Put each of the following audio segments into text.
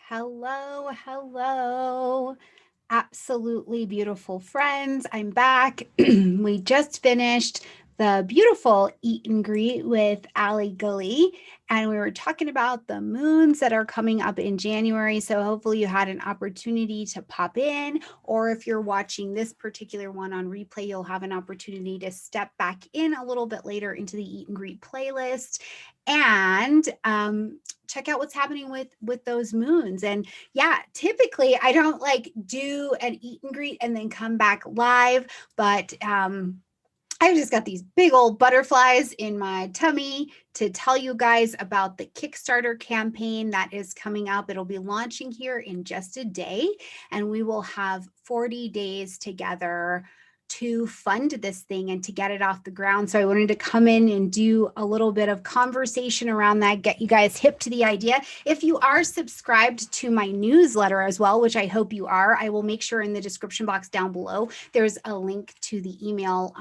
Hello, hello. Absolutely beautiful friends. I'm back. We just finished the beautiful eat and greet with Ali Gully, and we were talking about the moons that are coming up in January. So hopefully you had an opportunity to pop in, or if you're watching this particular one on replay, you'll have an opportunity to step back in a little bit later into the eat and greet playlist and check out what's happening with those moons. And yeah, typically I don't like do an eat and greet and then come back live, but I've just got these big old butterflies in my tummy to tell you guys about the Kickstarter campaign that is coming up. It'll be launching here in just a day, and we will have 40 days together to fund this thing and to get it off the ground. So I wanted to come in and do a little bit of conversation around that, get you guys hip to the idea. If you are subscribed to my newsletter as well, which I hope you are, I will make sure in the description box down below, there's a link to the email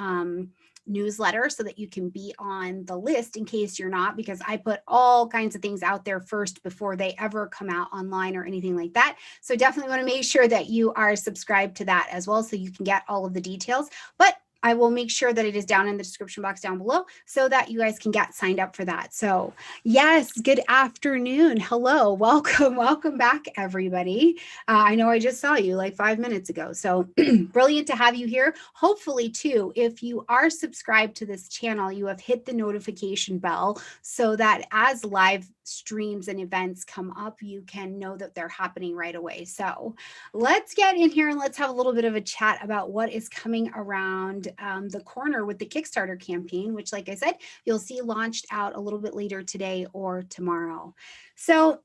newsletter so that you can be on the list in case you're not, because I put all kinds of things out there first before they ever come out online or anything like that. So definitely want to make sure that you are subscribed to that as well so you can get all of the details. But I will make sure that it is down in the description box down below so that you guys can get signed up for that. So yes, good afternoon. Hello, welcome back, everybody. I know I just saw you like 5 minutes ago. So brilliant to have you here. Hopefully too, if you are subscribed to this channel, you have hit the notification bell so that as live streams and events come up, you can know that they're happening right away. So let's get in here and let's have a little bit of a chat about what is coming around the corner with the Kickstarter campaign, which, like I said, you'll see launched out a little bit later today or tomorrow. So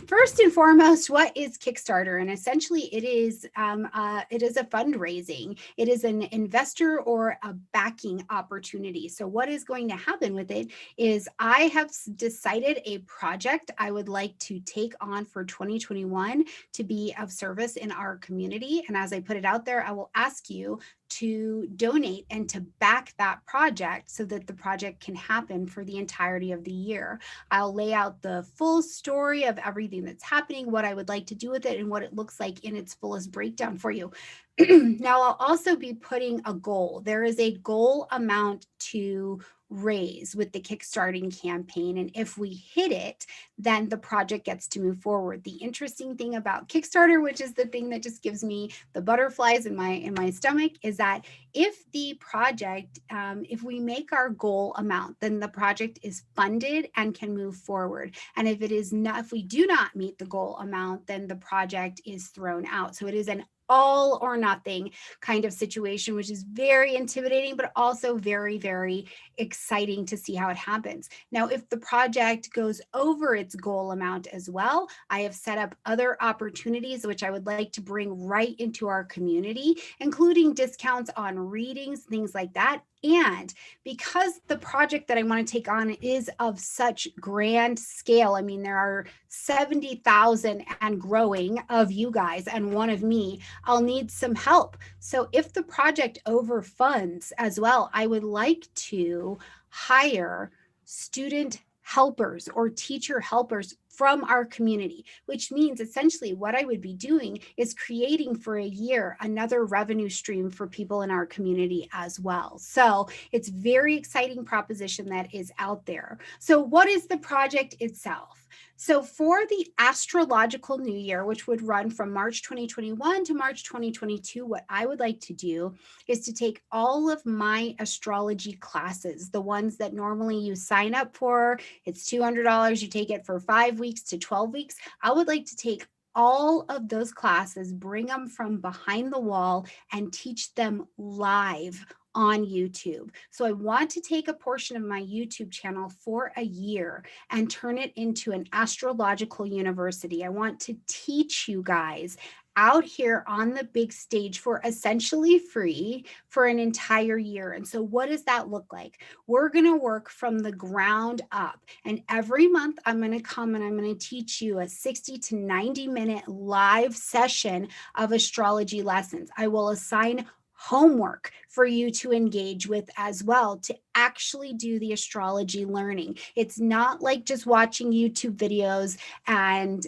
first and foremost, what is Kickstarter? And essentially it is a fundraising. It is an investor or a backing opportunity. So what is going to happen with it is I have decided a project I would like to take on for 2021 to be of service in our community. And as I put it out there, I will ask you to donate and to back that project so that the project can happen for the entirety of the year. I'll lay out the full story of everything that's happening, what I would like to do with it, and what it looks like in its fullest breakdown for you. Now, I'll also be putting a goal. There is a goal amount to raise with the Kickstarting campaign. And if we hit it, then the project gets to move forward. The interesting thing about Kickstarter, which is the thing that just gives me the butterflies in my stomach, is that if the project, if we make our goal amount, then the project is funded and can move forward. And if it is not, if we do not meet the goal amount, then the project is thrown out. So it is an all or nothing kind of situation, which is very intimidating, but also very, very exciting to see how it happens. Now, if the project goes over its goal amount as well, I have set up other opportunities, which I would like to bring right into our community, including discounts on readings, things like that. And because the project that I want to take on is of such grand scale, I mean, there are 70,000 and growing of you guys and one of me, I'll need some help. So if the project overfunds as well, I would like to hire student helpers or teacher helpers from our community, which means essentially what I would be doing is creating for a year another revenue stream for people in our community as well. So it's very exciting proposition that is out there. So what is the project itself? So for the astrological new year, which would run from March 2021 to March 2022, what I would like to do is to take all of my astrology classes, the ones that normally you sign up for, it's $200, you take it for 5 weeks to 12 weeks. I would like to take all of those classes, bring them from behind the wall and teach them live on YouTube. So I want to take a portion of my YouTube channel for a year and turn it into an astrological university. I want to teach you guys out here on the big stage for essentially free for an entire year. And so what does that look like? We're going to work from the ground up. And every month I'm going to come and I'm going to teach you a 60 to 90 minute live session of astrology lessons. I will assign homework for you to engage with as well to actually do the astrology learning. It's not like just watching YouTube videos and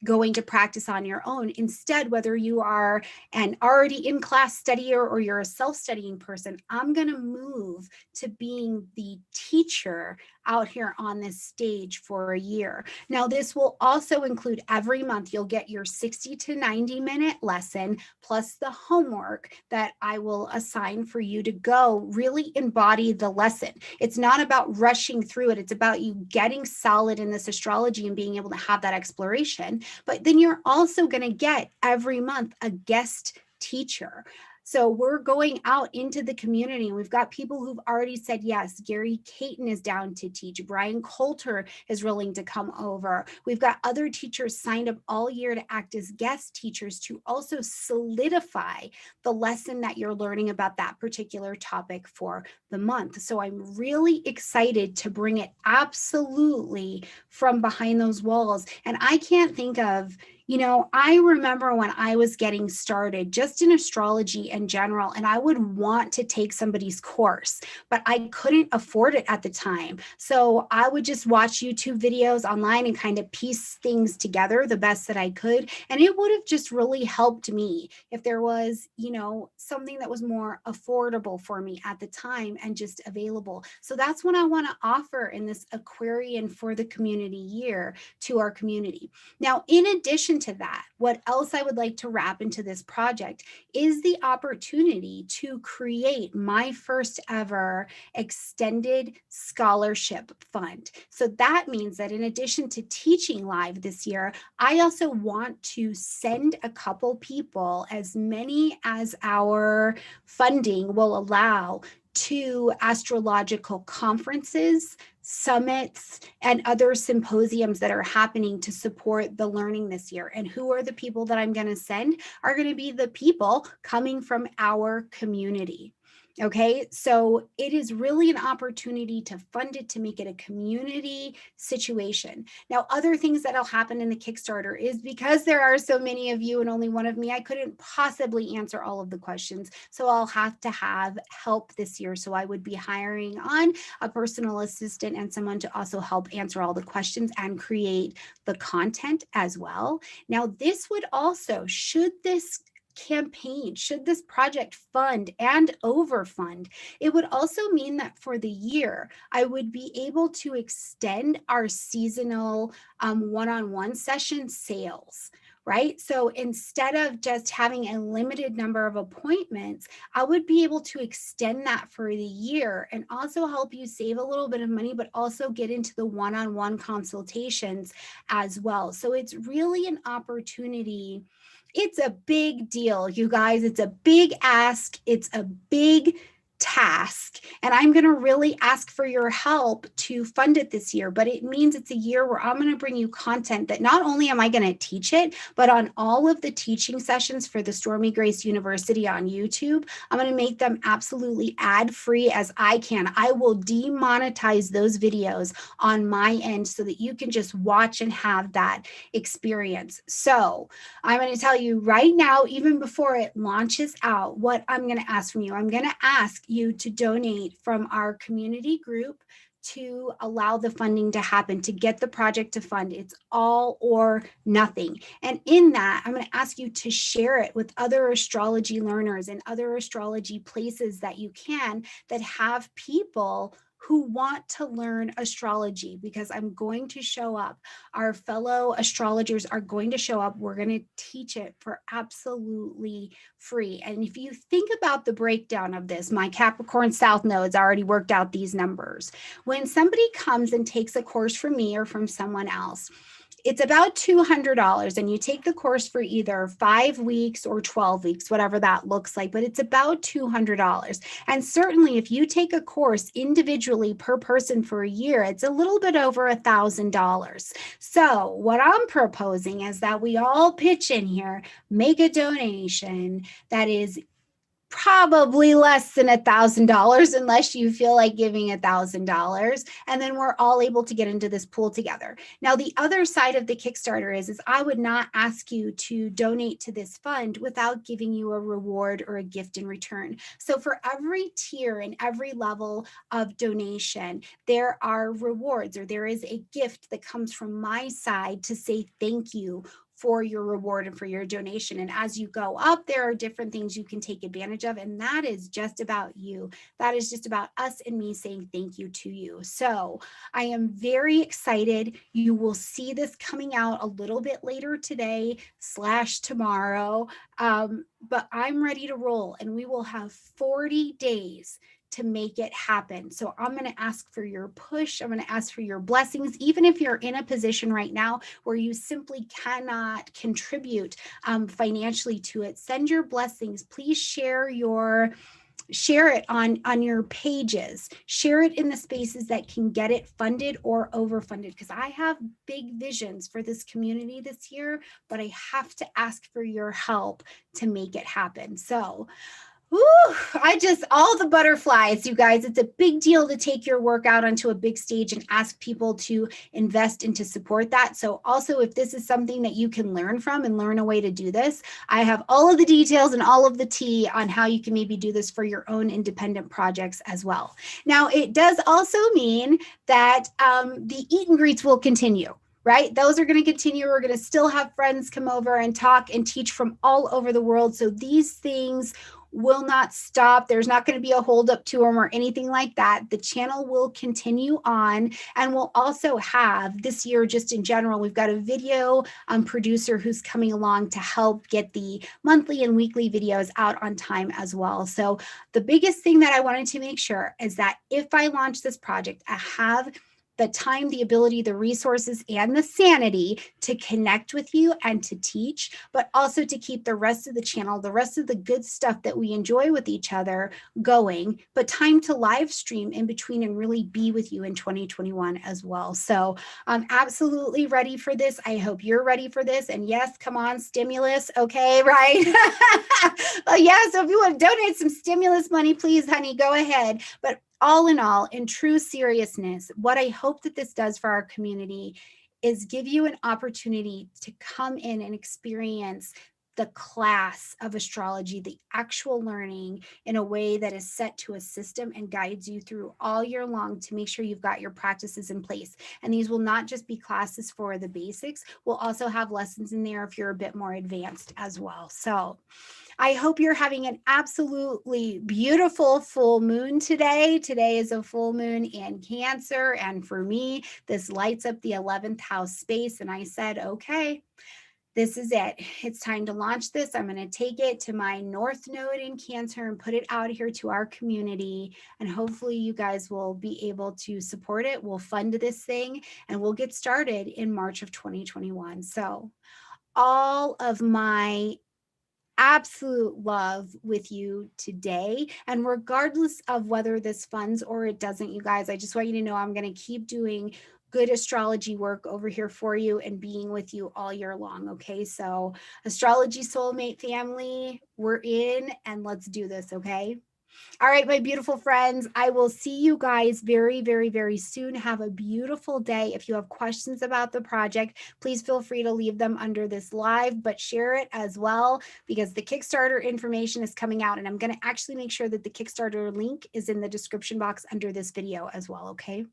going to practice on your own. Instead, whether you are an already in class studier or you're a self-studying person, I'm going to move to being the teacher out here on this stage for a year. Now, this will also include every month you'll get your 60 to 90-minute lesson plus the homework that I will assign for you to go really embody the lesson. It's not about rushing through it. It's about you getting solid in this astrology and being able to have that exploration. But then you're also going to get every month a guest teacher. So we're going out into the community. We've got people who've already said yes. Gary Caton is down to teach. Brian Coulter is willing to come over. We've got other teachers signed up all year to act as guest teachers to also solidify the lesson that you're learning about that particular topic for the month. So I'm really excited to bring it absolutely from behind those walls. And I can't think of, I remember when I was getting started just in astrology in general, and I would want to take somebody's course, but I couldn't afford it at the time. So I would just watch YouTube videos online and kind of piece things together the best that I could. And it would have just really helped me if there was, something that was more affordable for me at the time and just available. So that's what I want to offer in this Aquarian for the Community year to our community. Now, in addition to that, what else I would like to wrap into this project is the opportunity to create my first ever extended scholarship fund. So that means that in addition to teaching live this year, I also want to send a couple people, as many as our funding will allow, to astrological conferences, summits, and other symposiums that are happening to support the learning this year. And who are the people that I'm going to send? Are going to be the people coming from our community. Okay, so it is really an opportunity to fund it, to make it a community situation. Now, other things that'll happen in the Kickstarter is because there are so many of you and only one of me, I couldn't possibly answer all of the questions. So I'll have to have help this year. So I would be hiring on a personal assistant and someone to also help answer all the questions and create the content as well. Now, this would also, should this project fund and overfund, it would also mean that for the year, I would be able to extend our seasonal one-on-one session sales. Right? So instead of just having a limited number of appointments, I would be able to extend that for the year and also help you save a little bit of money, but also get into the one-on-one consultations as well. So it's really an opportunity. It's a big deal, you guys. It's a big ask. It's a big task. And I'm going to really ask for your help to fund it this year. But it means it's a year where I'm going to bring you content that not only am I going to teach it, but on all of the teaching sessions for the Stormy Grace University on YouTube, I'm going to make them absolutely ad-free as I can. I will demonetize those videos on my end so that you can just watch and have that experience. So I'm going to tell you right now, even before it launches out, what I'm going to ask from you. I'm going to ask you to donate from our community group to allow the funding to happen, to get the project to fund. It's all or nothing. And in that, I'm going to ask you to share it with other astrology learners and other astrology places that you can, that have people who want to learn astrology, because I'm going to show up. Our fellow astrologers are going to show up. We're going to teach it for absolutely free. And if you think about the breakdown of this, my Capricorn South nodes already worked out these numbers. When somebody comes and takes a course from me or from someone else, it's about $200, and you take the course for either 5 weeks or 12 weeks, whatever that looks like, but it's about $200. And certainly if you take a course individually per person for a year, it's a little bit over $1,000. So what I'm proposing is that we all pitch in here, make a donation that is probably less than $1,000, unless you feel like giving $1,000. And then we're all able to get into this pool together. Now, the other side of the Kickstarter is I would not ask you to donate to this fund without giving you a reward or a gift in return. So for every tier and every level of donation, there are rewards, or there is a gift that comes from my side to say thank you for your reward and for your donation. And as you go up, there are different things you can take advantage of. And that is just about you. That is just about us and me saying thank you to you. So I am very excited. You will see this coming out a little bit later today / tomorrow. But I'm ready to roll, and we will have 40 days to make it happen. So I'm going to ask for your push. I'm going to ask for your blessings, even if you're in a position right now where you simply cannot contribute financially to it. Send your blessings. Please share it on your pages. Share it in the spaces that can get it funded or overfunded, because I have big visions for this community this year, but I have to ask for your help to make it happen. So all the butterflies, you guys. It's a big deal to take your work out onto a big stage and ask people to invest and to support that. So also, if this is something that you can learn from and learn a way to do this, I have all of the details and all of the tea on how you can maybe do this for your own independent projects as well. Now, it does also mean that the eat and greets will continue. Right? Those are going to continue. We're going to still have friends come over and talk and teach from all over the world. So these things will not stop. There's not going to be a hold up to them or anything like that. The channel will continue on, and we'll also have this year, just in general, we've got a video producer who's coming along to help get the monthly and weekly videos out on time as well. So the biggest thing that I wanted to make sure is that if I launch this project, I have the time, the ability, the resources, and the sanity to connect with you and to teach, but also to keep the rest of the channel, the rest of the good stuff that we enjoy with each other going, but time to live stream in between and really be with you in 2021 as well. So I'm absolutely ready for this. I hope you're ready for this. And yes, come on, stimulus. Okay, right? Well, yeah, so if you want to donate some stimulus money, please, honey, go ahead. But all in all, in true seriousness, what I hope that this does for our community is give you an opportunity to come in and experience the class of astrology, the actual learning, in a way that is set to a system and guides you through all year long to make sure you've got your practices in place. And these will not just be classes for the basics. We'll also have lessons in there if you're a bit more advanced as well. So I hope you're having an absolutely beautiful full moon today. Today is a full moon in Cancer. And for me, this lights up the 11th house space. And I said, okay, this is it. It's time to launch this. I'm going to take it to my North Node in Cancer and put it out here to our community. And hopefully you guys will be able to support it. We'll fund this thing and we'll get started in March of 2021. So all of my absolute love with you today. And regardless of whether this funds or it doesn't, you guys, I just want you to know I'm going to keep doing good astrology work over here for you and being with you all year long. Okay. So astrology soulmate family, we're in and let's do this. Okay. All right, my beautiful friends, I will see you guys very, very, very soon. Have a beautiful day. If you have questions about the project, please feel free to leave them under this live, but share it as well, because the Kickstarter information is coming out, and I'm going to actually make sure that the Kickstarter link is in the description box under this video as well, okay?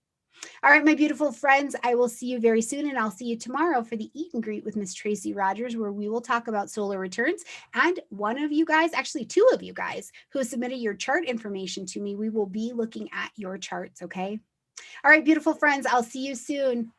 All right, my beautiful friends, I will see you very soon, and I'll see you tomorrow for the Eat and Greet with Miss Tracy Rogers, where we will talk about solar returns. And one of you guys, actually two of you guys, who submitted your chart information to me, we will be looking at your charts, okay? All right, beautiful friends, I'll see you soon.